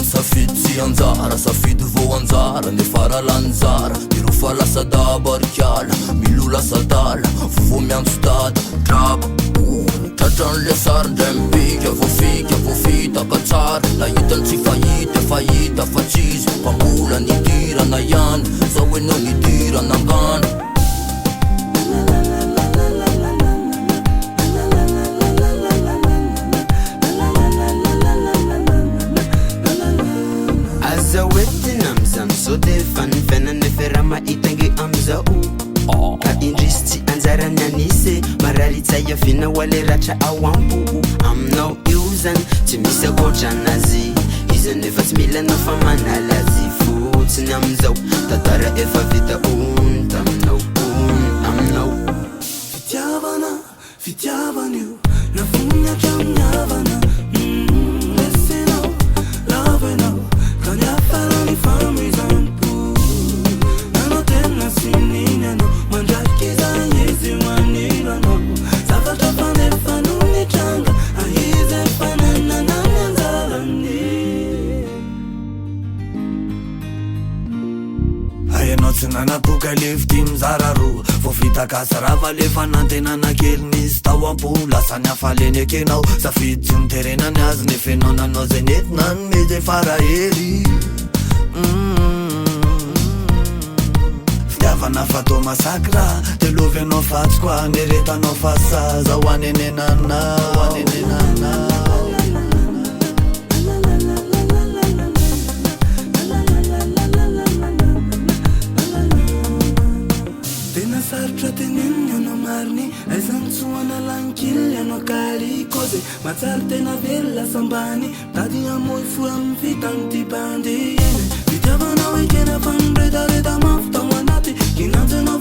Safidy tsy anjara, safidy vao anjara, nefara lanjara, mirofa lasa dabarikala, milo lasa dala, vovô miantso dada, draba tratran'le sary ndray mipika, voafika, voafitaka tsara, nahitany tsy fahita, fahita fa tsizy, mpambola nidirana ihany, zao hoe no nidirana angana. Zao defa nyfiainana efa raha mahitange amizao ka indrisy tsy anjarany anisy marary tsaiaviana ho ale ratra ao ampo aminao io zany tsy misy akoatranazy izany efa tsy milanao fa manala azy fotsiny amizao tantara efa vita ony taminao ony aminao fitiavana fitiavan'io navonatra amin'ny havana lesinao lavenao ka ny afarany famizana tsy nanapoka lefity mizara ro vo vitakasa rava lefa nantenana kely nisy tao ampo lasa ny afaleny ekenao safidy tsy niterenany azy nefenao nanao zay nentina ny mety efara hery fitiavana fatao masakra telovy anao fatsy koa neretanao fasaza ho anenenana ho anenenana. Sarotra teneniny anao mariny aizany tsoana lankily anao karikozy matsary tena vely lasambany tady amoy fo amin'ny vitany ty bandy eny fitiavanao ekena fa niretareta mafy tao anaty kinanjanao